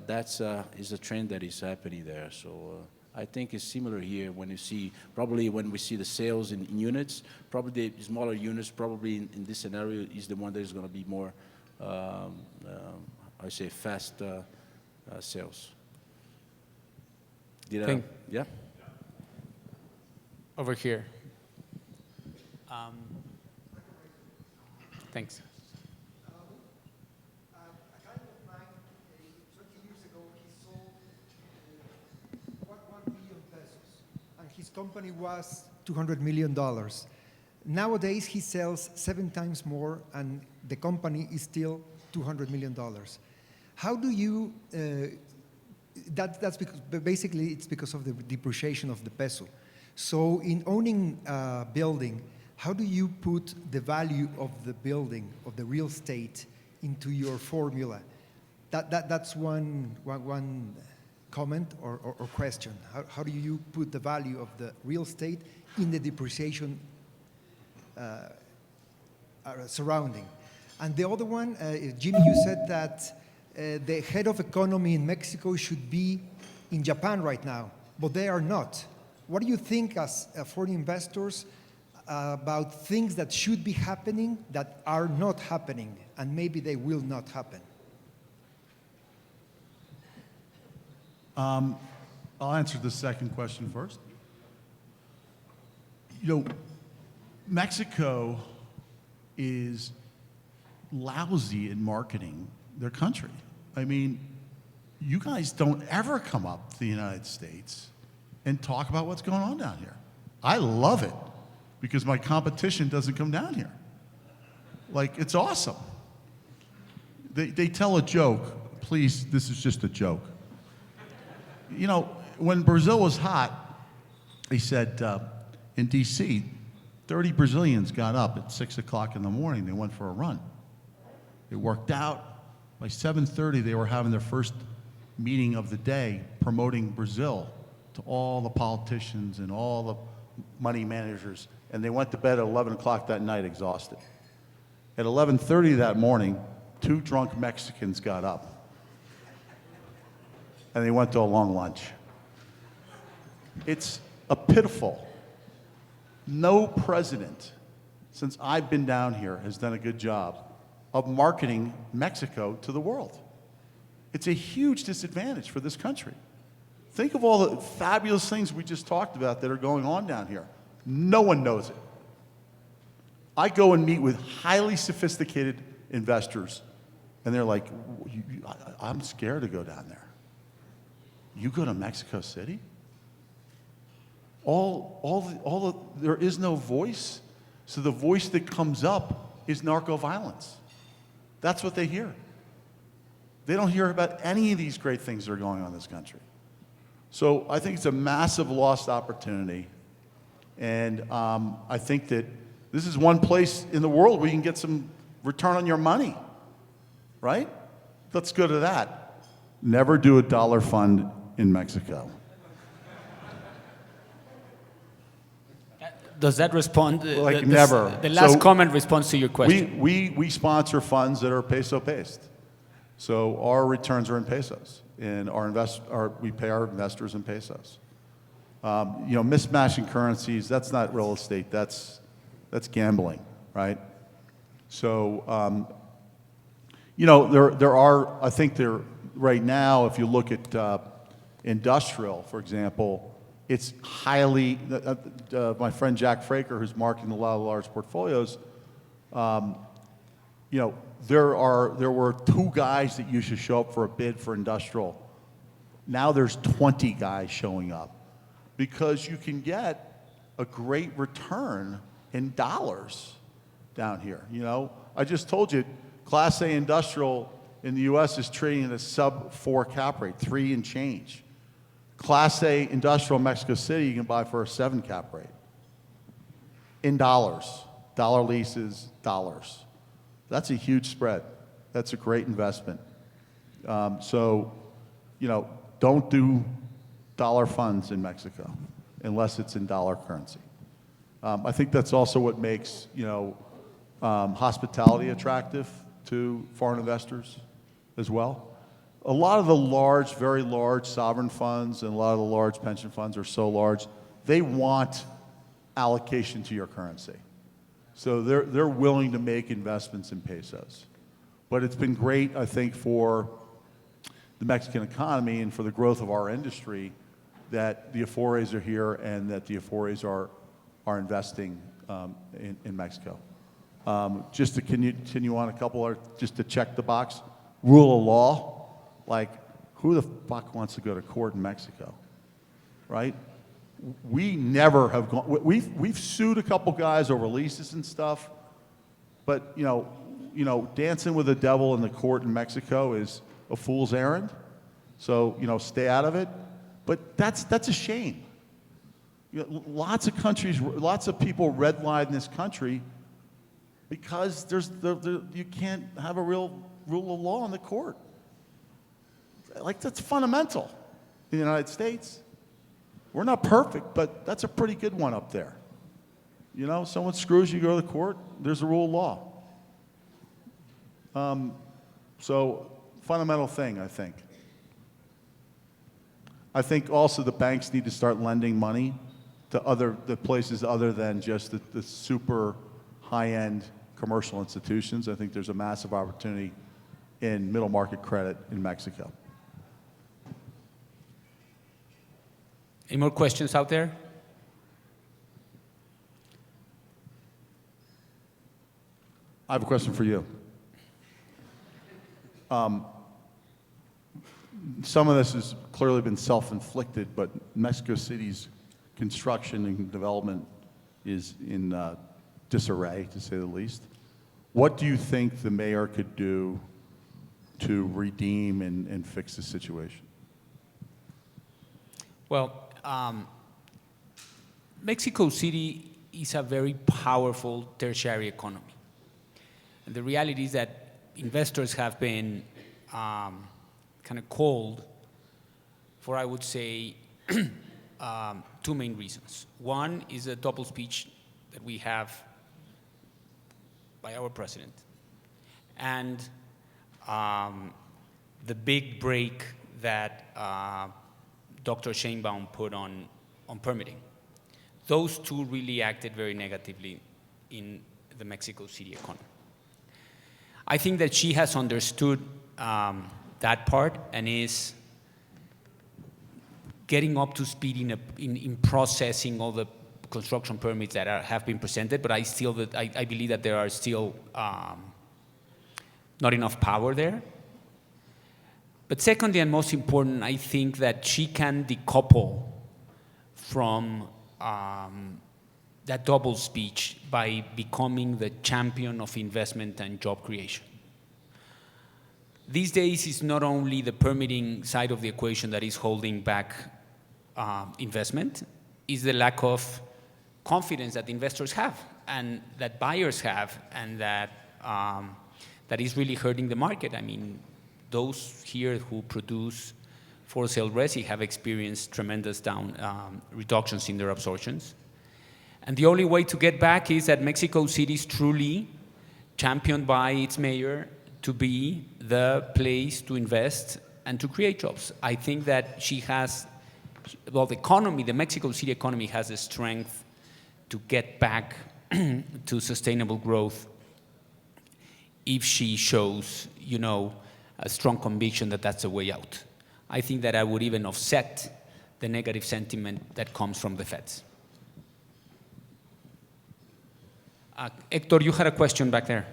That's is a trend that is happening there. So I think it's similar here when you see, probably when we see the sales in units, probably the smaller units, probably in this scenario, is the one that is going to be more, I say, fast sales. Yeah? Over here. Thanks. His company was $200 million. Nowadays, he sells 7 times more, and the company is still $200 million. How do you? That's because basically it's because of the depreciation of the peso. So, in owning a building, how do you put the value of the building, of the real estate, into your formula? That's one comment or question? How do you put the value of the real estate in the depreciation surrounding? And the other one, Jimmy, you said that the head of economy in Mexico should be in Japan right now, but they are not. What do you think as foreign investors about things that should be happening that are not happening, and maybe they will not happen? I'll answer the second question first. You know, Mexico is lousy in marketing their country. I mean, you guys don't ever come up to the United States and talk about what's going on down here. I love it because my competition doesn't come down here. Like, it's awesome. They tell a joke. Please, this is just a joke. You know, when Brazil was hot, they said in D.C., 30 Brazilians got up at 6 o'clock in the morning. They went for a run. They worked out. By 7:30, they were having their first meeting of the day promoting Brazil to all the politicians and all the money managers. And they went to bed at 11 o'clock that night exhausted. At 11:30 that morning, 2 drunk Mexicans got up. And they went to a long lunch. It's a pitiful. No president since I've been down here has done a good job of marketing Mexico to the world. It's a huge disadvantage for this country. Think of all the fabulous things we just talked about that are going on down here. No one knows it. I go and meet with highly sophisticated investors, and they're like, I'm scared to go down there. You go to Mexico City? There is no voice, so the voice that comes up is narco-violence. That's what they hear. They don't hear about any of these great things that are going on in this country. So I think it's a massive lost opportunity, and I think that this is one place in the world where you can get some return on your money, right? Let's go to that. Never do a dollar fund in Mexico. Does that respond? Never. The last comment responds to your question. We sponsor funds that are peso-based. So our returns are in pesos, and we pay our investors in pesos. You know, mismatching currencies, that's not real estate, that's gambling, right? So, you know, there are, I think right now, if you look at industrial, for example, it's highly, my friend Jack Fraker, who's marketing a lot of large portfolios, you know, there were 2 guys that used to show up for a bid for industrial. Now there's 20 guys showing up because you can get a great return in dollars down here. You know, I just told you, Class A industrial in the U.S. is trading at a sub-4 cap rate, 3 and change. Class A industrial in Mexico City you can buy for a 7 cap rate. In dollars. Dollar leases, dollars. That's a huge spread. That's a great investment. So, you know, don't do dollar funds in Mexico unless it's in dollar currency. I think that's also what makes, you know, hospitality attractive to foreign investors as well. A lot of the large, very large sovereign funds and a lot of the large pension funds are so large, they want allocation to your currency. So they're willing to make investments in pesos. But it's been great, I think, for the Mexican economy and for the growth of our industry that the Afores are here and that the Afores are investing in Mexico. Just to continue on a couple, just to check the box, rule of law. Like, who the fuck wants to go to court in Mexico, right? We never have gone. We've sued a couple guys over leases and stuff, but you know, dancing with the devil in the court in Mexico is a fool's errand. So you know, stay out of it. But that's a shame. You know, lots of countries, lots of people redline this country because you can't have a real rule of law in the court. Like, that's fundamental. in the United States. We're not perfect, but that's a pretty good one up there. You know, someone screws you, go to the court, there's a rule of law. So, fundamental thing, I think. I think also the banks need to start lending money to the places other than just the super high-end commercial institutions. I think there's a massive opportunity in middle market credit in Mexico. Any more questions out there? I have a question for you. Some of this has clearly been self-inflicted, but Mexico City's construction and development is in disarray, to say the least. What do you think the mayor could do to redeem and fix the situation? Well, Mexico City is a very powerful tertiary economy. And the reality is that investors have been kind of called for, I would say, two main reasons. One is a double speech that we have by our president, and the big break that Dr. Sheinbaum put on permitting. Those two really acted very negatively in the Mexico City economy. I think that she has understood that part and is getting up to speed in processing all the construction permits that have been presented, but I believe that there are still not enough power there. But secondly, and most important, I think that she can decouple from that double speech by becoming the champion of investment and job creation. These days, it's not only the permitting side of the equation that is holding back investment, it's the lack of confidence that investors have and that buyers have, and that is really hurting the market. I mean, those here who produce for sale resi have experienced tremendous reductions in their absorptions. And the only way to get back is that Mexico City is truly championed by its mayor to be the place to invest and to create jobs. I think that she has, well, the Mexico City economy has the strength to get back to sustainable growth if she shows, a strong conviction that that's the way out. I think that I would even offset the negative sentiment that comes from the feds. Hector, you had a question back there.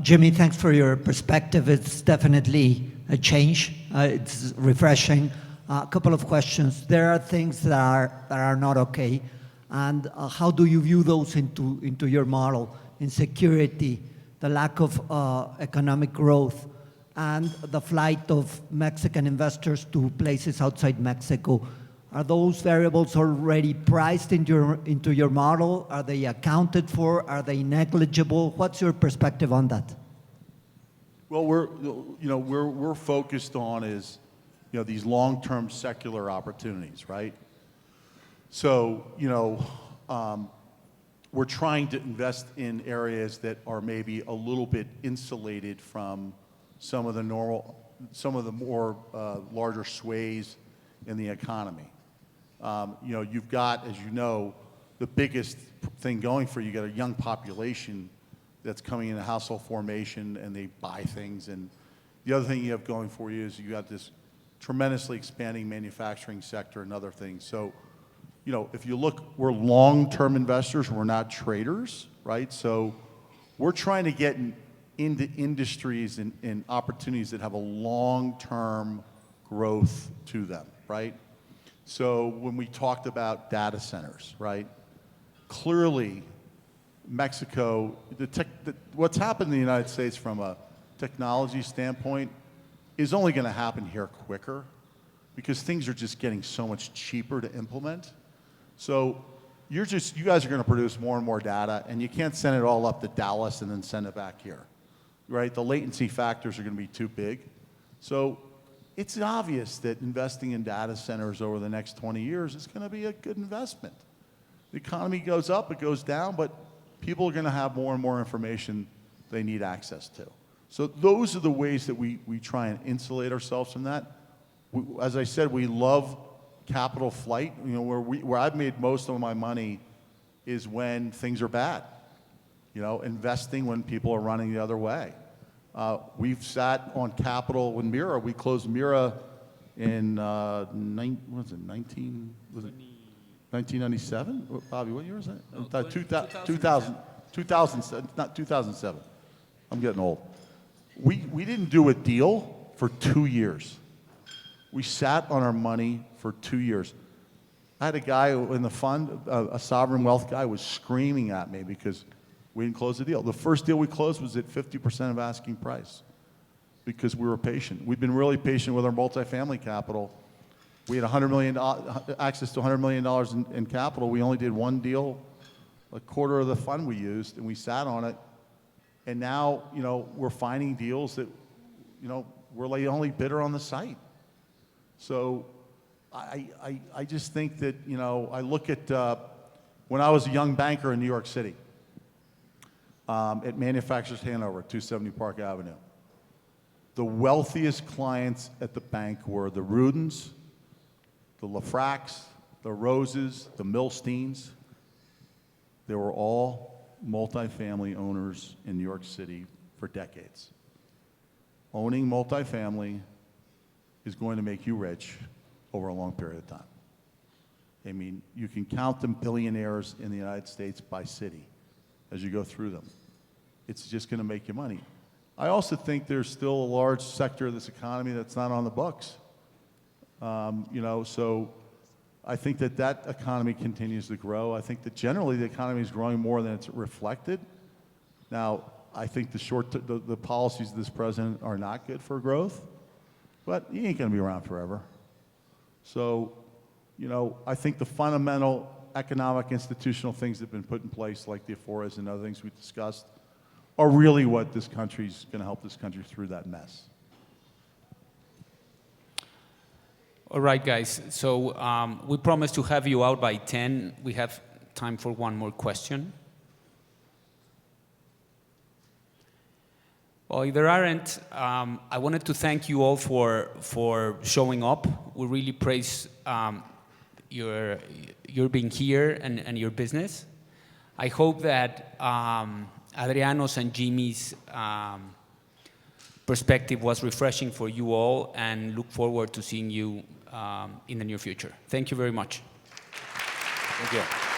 Jimmy, thanks for your perspective. It's definitely a change. It's refreshing. A couple of questions. There are things that are not okay, and how do you view those into your model? Insecurity, the lack of economic growth, and the flight of Mexican investors to places outside Mexico. Are those variables already priced into your model? Are they accounted for? Are they negligible? What's your perspective on that? Well, we're focused on is, these long-term secular opportunities, right? So, we're trying to invest in areas that are maybe a little bit insulated from some of the more larger sways in the economy. You've got, as you know, the biggest thing going for you. You got a young population that's coming into household formation, and they buy things. And the other thing you have going for you is you got this tremendously expanding manufacturing sector and other things. So, if you look, we're long-term investors. We're not traders, right? So we're trying to get into industries and opportunities that have a long-term growth to them, right? So when we talked about data centers, right? Clearly, Mexico, what's happened in the United States from a technology standpoint is only going to happen here quicker because things are just getting so much cheaper to implement. So you guys are going to produce more and more data, and you can't send it all up to Dallas and then send it back here. right? The latency factors are going to be too big. So it's obvious that investing in data centers over the next 20 years is going to be a good investment. The economy goes up, it goes down, but people are going to have more and more information they need access to. So those are the ways that we try and insulate ourselves from that. As I said, we love capital flight. You know, where I've made most of my money is when things are bad. You know, investing when people are running the other way. We've sat on capital when MIRA. We closed MIRA in 1997? Bobby, what year is that? No, 2000, not 2007. I'm getting old. We didn't do a deal for 2 years. We sat on our money for 2 years. I had a guy in the fund, a sovereign wealth guy, was screaming at me because we didn't close the deal. The first deal we closed was at 50% of asking price because we were patient. We've been really patient with our multifamily capital. We had access to $100 million in capital. We only did one deal, a quarter of the fund we used, and we sat on it. And now, you know, we're finding deals that, you know, we're the only bidder on the site. So I just think that, you know, I look at when I was a young banker in New York City at Manufacturers Hanover, 270 Park Avenue. The wealthiest clients at the bank were the Rudins, the Lafracks, the Roses, the Milsteins. They were all multifamily owners in New York City for decades. Owning multifamily is going to make you rich over a long period of time. I mean, you can count the billionaires in the United States by city as you go through them. It's just going to make you money. I also think there's still a large sector of this economy that's not on the books. You know, so I think that economy continues to grow. I think that generally the economy is growing more than it's reflected. Now, I think the policies of this president are not good for growth, but he ain't going to be around forever. So, you know, I think the fundamental economic institutional things that have been put in place, like the Afores and other things we discussed, are really what this country's going to help this country through that mess. All right, guys. So we promised to have you out by 10. We have time for one more question. Well, if there aren't, I wanted to thank you all for showing up. We really praise your being here and your business. I hope that Adriano's and Jimmy's perspective was refreshing for you all, and look forward to seeing you in the near future. Thank you very much. Thank you.